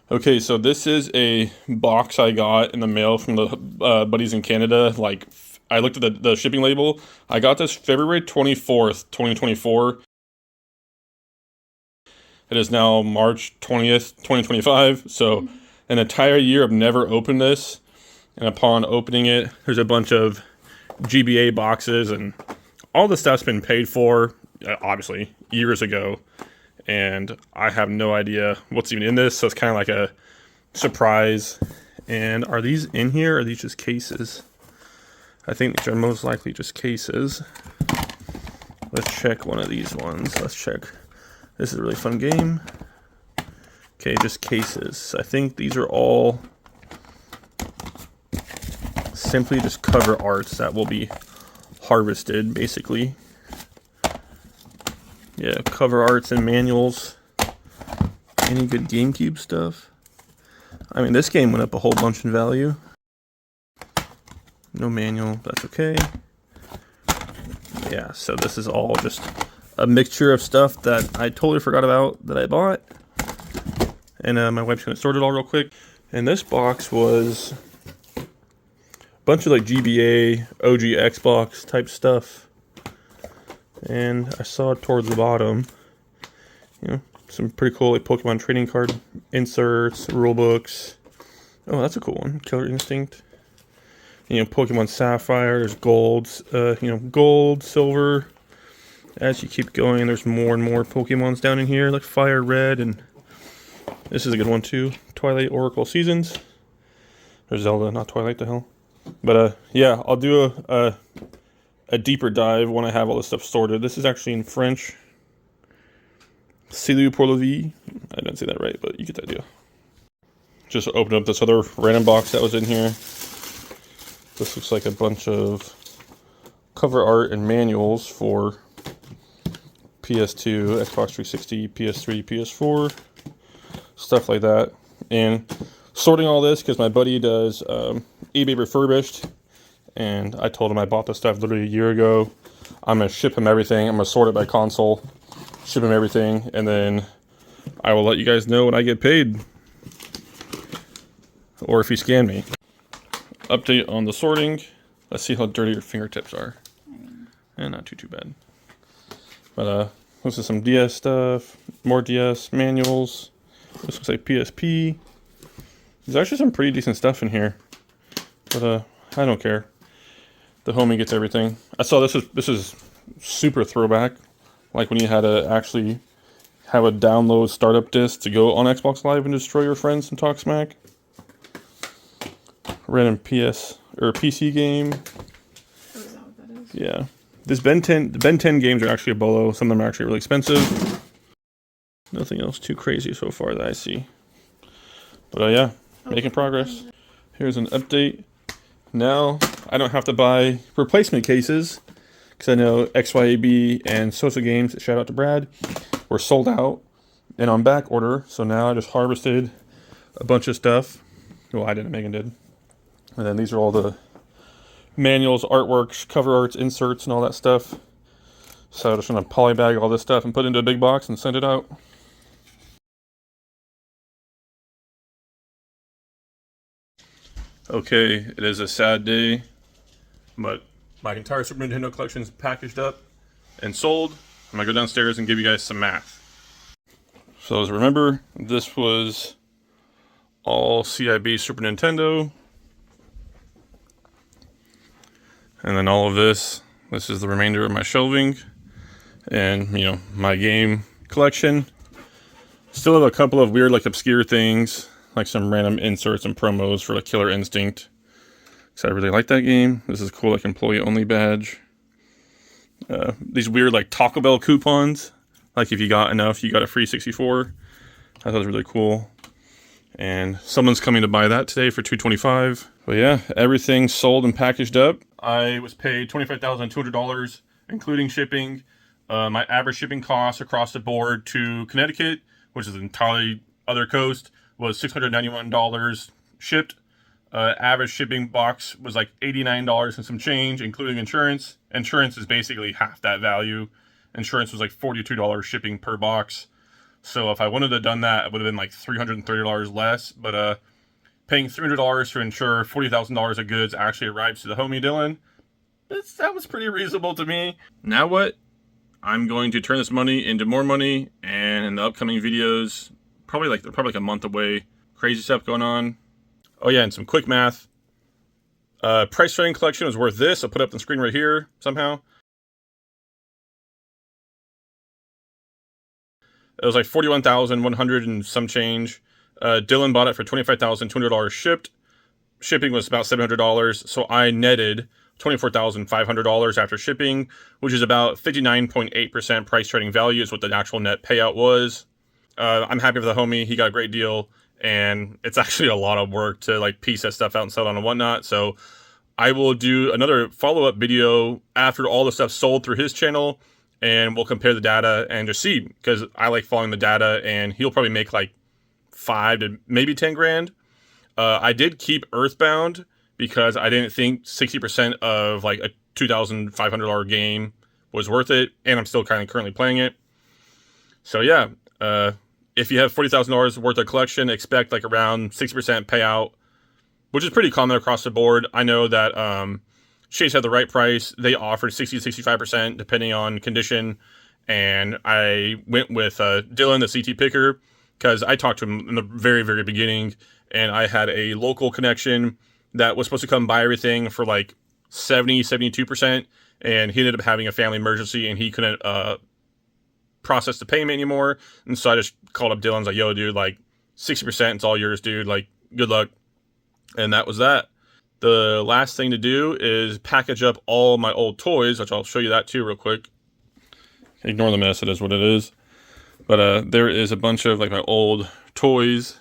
Okay, so this is a box I got in the mail from the buddies in Canada. Like, I looked at the shipping label. I got this February 24th, 2024. It is now March 20th, 2025. So, an entire year I've never opened this. And upon opening it, there's a bunch of GBA boxes, and all the stuff's been paid for, obviously, years ago. And I have no idea what's even in this, so it's kind of like a surprise. And are these in here, or are these just cases? I think these are most likely just cases. Let's check one of these ones. Let's check. This is a really fun game. Okay, just cases. I think these are all simply just cover arts that will be harvested, basically. Yeah, cover arts and manuals. Any good GameCube stuff? I mean, this game went up a whole bunch in value. No manual, that's okay. Yeah, so this is all just a mixture of stuff that I totally forgot about that I bought. And my wife's gonna sort it all real quick. And this box was a bunch of like GBA, OG Xbox type stuff. And I saw towards the bottom, you know, some pretty cool like Pokemon trading card inserts, rule books. Oh, that's a cool one. Killer Instinct. You know, Pokemon Sapphire. There's gold. Gold, silver. As you keep going, there's more and more Pokemons down in here, like Fire Red, and this is a good one too. Twilight Oracle Seasons. Or Zelda, not Twilight. The hell. But yeah, I'll do a deeper dive when I have all this stuff sorted. This is actually in French. Salut pour la vie. I didn't say that right, but you get the idea. Just opened up this other random box that was in here. This looks like a bunch of cover art and manuals for PS2, Xbox 360, PS3, PS4, stuff like that. And sorting all this because my buddy does eBay refurbished, and I told him I bought this stuff literally a year ago. I'm going to ship him everything. I'm going to sort it by console, ship him everything, and then I will let you guys know when I get paid. Or if he scanned me. Update on the sorting. Let's see how dirty your fingertips are. And not too bad. But this is some DS stuff. More DS manuals. This looks like PSP. There's actually some pretty decent stuff in here. But I don't care. The homie gets everything. I saw this is super throwback. Like when you had to actually have a download startup disc to go on Xbox Live and destroy your friends and talk smack. Random PS or PC game. Oh, is that what that is? Yeah. This Ben 10 games are actually a bolo. Some of them are actually really expensive. Nothing else too crazy so far that I see. But yeah, making progress. Here's an update. Now I don't have to buy replacement cases because I know XYAB and Sosa Games, shout out to Brad, were sold out and on back order. So now I just harvested a bunch of stuff. Well, I didn't, Megan did. And then these are all the manuals, artworks, cover arts, inserts, and all that stuff. So I'm just going to polybag all this stuff and put it into a big box and send it out. Okay, it is a sad day, but my entire Super Nintendo collection is packaged up and sold. I'm going to go downstairs and give you guys some math. So as remember, this was all CIB Super Nintendo. And then all of this is the remainder of my shelving and, you know, my game collection. Still have a couple of weird, like, obscure things, like some random inserts and promos for, like, Killer Instinct. Because I really like that game. This is cool, like, employee-only badge. These weird, like, Taco Bell coupons. Like, if you got enough, you got a free 64. I thought it was really cool. And someone's coming to buy that today for $225. But yeah, everything's sold and packaged up. I was paid $25,200, including shipping. My average shipping cost across the board to Connecticut, which is an entirely other coast, was $691 shipped. Average shipping box was like $89 and some change, including insurance. Insurance is basically half that value. Insurance was like $42 shipping per box. So if I wanted to have done that, it would have been like $330 less. But paying $300 to ensure $40,000 of goods actually arrives to the homie Dylan, that was pretty reasonable to me. Now what? I'm going to turn this money into more money, and in the upcoming videos, probably like a month away, crazy stuff going on. Oh yeah, and some quick math. Price trading collection was worth this. I'll put it up on the screen right here somehow. It was like $41,100 and some change. Dylan bought it for $25,200 shipped. Shipping was about $700, so I netted $24,500 after shipping, which is about 59.8% price trading value is what the actual net payout was. I'm happy for the homie. He got a great deal, and it's actually a lot of work to like piece that stuff out and sell it on and whatnot. So I will do another follow-up video after all the stuff sold through his channel, and we'll compare the data and just see, because I like following the data, and he'll probably make like 5 to maybe 10 grand. I did keep Earthbound because I didn't think 60% of like a $2,500 game was worth it, and I'm still kind of currently playing it. So yeah, if you have $40,000 worth of collection, expect like around 60% payout, which is pretty common across the board. I know that Chase had the right price. They offered 60 to 65% depending on condition, and I went with Dylan, the CT picker, because I talked to him in the very, very beginning, and I had a local connection that was supposed to come buy everything for like 70, 72%, and he ended up having a family emergency, and he couldn't process the payment anymore, and so I just called up Dylan, like, yo, dude, like, 60%, it's all yours, dude, like, good luck, and that was that. The last thing to do is package up all my old toys, which I'll show you that too real quick. Ignore the mess, it is what it is. But there is a bunch of like my old toys,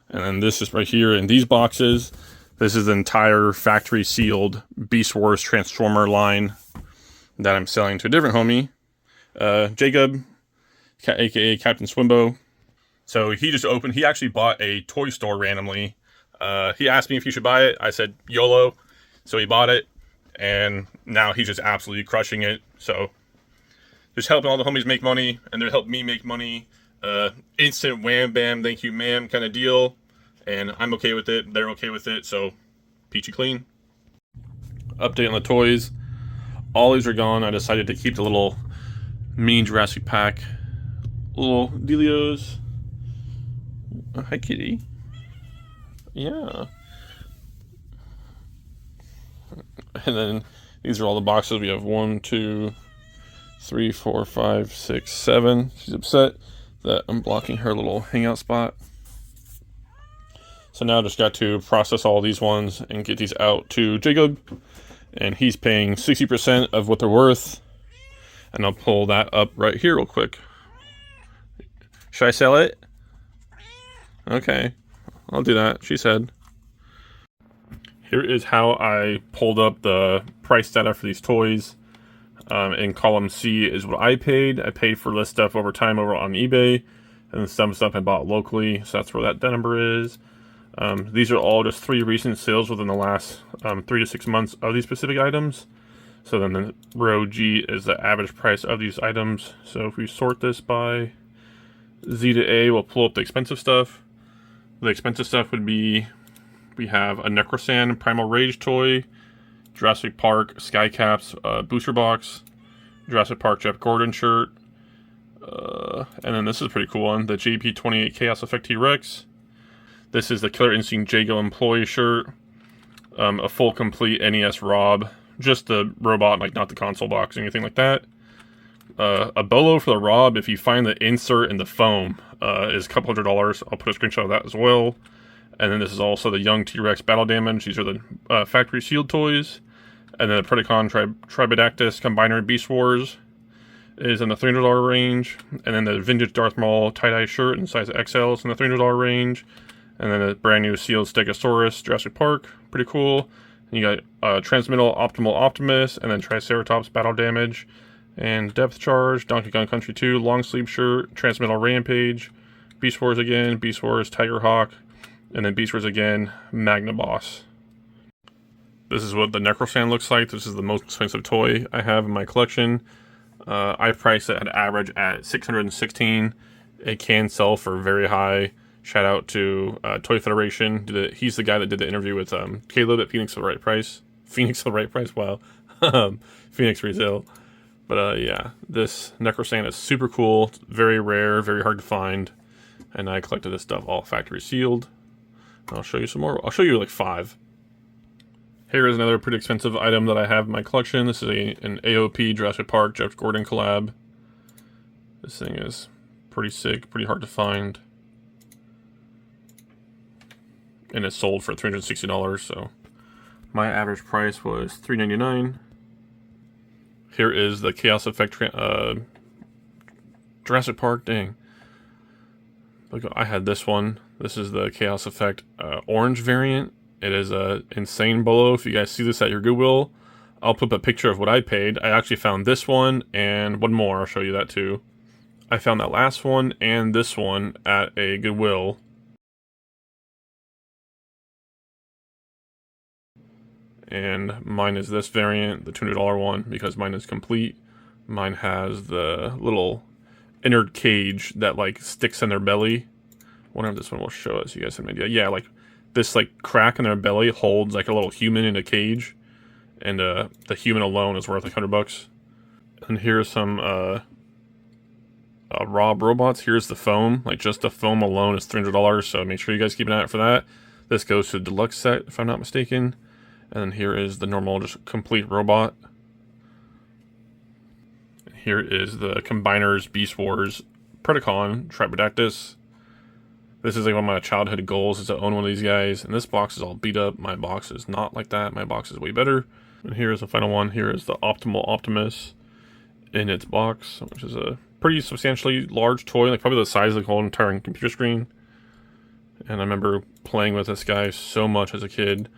and then this is right here in these boxes. This is the entire factory sealed Beast Wars Transformer line that I'm selling to a different homie, Jacob, aka Captain Swimbo. So he actually bought a toy store randomly. He asked me if he should buy it. I said YOLO, so he bought it, and now he's just absolutely crushing it. So just helping all the homies make money, and they're helping me make money. Instant wham bam, thank you ma'am kind of deal, and I'm okay with it. They're okay with it, so peachy clean. Update on the toys. All these are gone. I decided to keep the little Mean Jurassic Pack little dealios. Hi kitty. Yeah. And then these are all the boxes. We have 1, 2, 3, 4, 5, 6, 7. She's upset that I'm blocking her little hangout spot. So now I just got to process all these ones and get these out to Jacob. And he's paying 60% of what they're worth. And I'll pull that up right here real quick. Should I sell it? Okay, I'll do that, she said. Here is how I pulled up the price data for these toys. In column C is what I paid. I paid for this stuff over time over on eBay, and then some stuff I bought locally, so that's where that number is. These are all just 3 recent sales within the last 3 to 6 months of these specific items. So then the row G is the average price of these items. So if we sort this by Z to A, we'll pull up the expensive stuff. The expensive stuff would be, we have a Necrosan Primal Rage toy, Jurassic Park Skycaps booster box, Jurassic Park Jeff Gordon shirt, and then this is a pretty cool one, the JP28 Chaos Effect T-Rex. This is the Killer Instinct Jago employee shirt, a full complete NES Rob, just the robot, like not the console box or anything like that. A bolo for the Rob, if you find the insert in the foam, is a couple $100. I'll put a screenshot of that as well. And then this is also the Young T-Rex Battle Damage. These are the factory sealed toys. And then the Predacon Tribidactus Combiner Beast Wars is in the $300 range. And then the Vintage Darth Maul tie-dye shirt in size XL is in the $300 range. And then the brand new sealed Stegosaurus Jurassic Park, pretty cool. And you got Transmittal Optimal Optimus, and then Triceratops Battle Damage, and Depth Charge, Donkey Kong Country 2, Long Sleeve Shirt, Transmittal Rampage, Beast Wars again, Beast Wars Tiger Hawk, and then Beast Wars again, Magna Boss. This is what the Necrosan looks like. This is the most expensive toy I have in my collection. I priced it at average at $616, it can sell for very high. Shout out to Toy Federation. He's the guy that did the interview with Caleb at Phoenix for the Right Price. Phoenix for the Right Price, wow. Phoenix resale. But yeah, this Necrosand is super cool. It's very rare, very hard to find. And I collected this stuff all factory sealed. I'll show you some more. I'll show you like 5. Here is another pretty expensive item that I have in my collection. This is an AOP Jurassic Park Jeff Gordon collab. This thing is pretty sick, pretty hard to find. And it's sold for $360, so my average price was $3.99. Here is the Chaos Effect Jurassic Park. Dang. Look, I had this one. This is the Chaos Effect orange variant. It is a insane bolo. If you guys see this at your Goodwill, I'll put a picture of what I paid. I actually found this one and one more. I'll show you that too. I found that last one and this one at a Goodwill. And mine is this variant, the $200 one, because mine is complete. Mine has the little inner cage that like sticks in their belly. I wonder if this one will show us. You guys have an idea. Yeah, like this like crack in their belly holds like a little human in a cage, and the human alone is worth like $100. And here's some Rob robots. Here's the foam. Like just the foam alone is $300. So make sure you guys keep an eye out for that. This goes to the deluxe set, if I'm not mistaken. And then here is the normal, just complete robot. Here is the Combiners Beast Wars Predacon Tripodactys. This is like one of my childhood goals, is to own one of these guys. And this box is all beat up. My box is not like that. My box is way better. And here's the final one. Here is the Optimal Optimus in its box, which is a pretty substantially large toy, like probably the size of the whole entire computer screen. And I remember playing with this guy so much as a kid.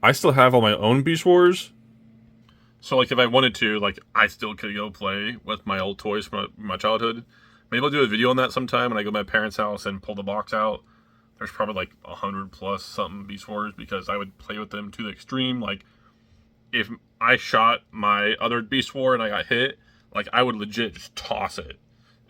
I still have all my own Beast Wars. So, like, if I wanted to, like, I still could go play with my old toys from my childhood. Maybe I'll do a video on that sometime when I go to my parents' house and pull the box out. There's probably, like, 100 plus something Beast Wars because I would play with them to the extreme. Like, if I shot my other Beast War and I got hit, like, I would legit just toss it.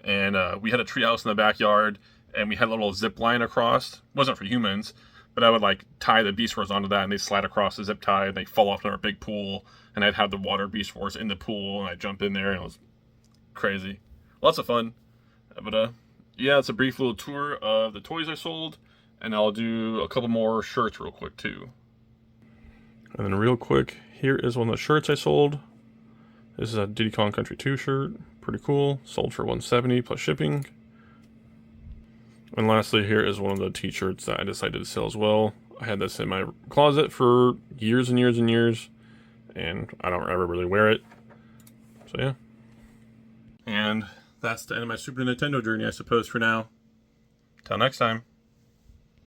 And we had a treehouse in the backyard, and we had a little zip line across. It wasn't for humans. But I would like tie the Beast Wars onto that, and they slide across the zip tie, and they fall off in our big pool. And I'd have the water Beast Wars in the pool, and I'd jump in there, and it was crazy. Lots of fun. But yeah, it's a brief little tour of the toys I sold, and I'll do a couple more shirts real quick too. And then real quick, here is one of the shirts I sold. This is a Diddy Kong Country 2 shirt. Pretty cool. Sold for $170 plus shipping. And lastly, here is one of the t-shirts that I decided to sell as well. I had this in my closet for years and years and years, and I don't ever really wear it. So yeah. And that's the end of my Super Nintendo journey, I suppose, for now. Till next time.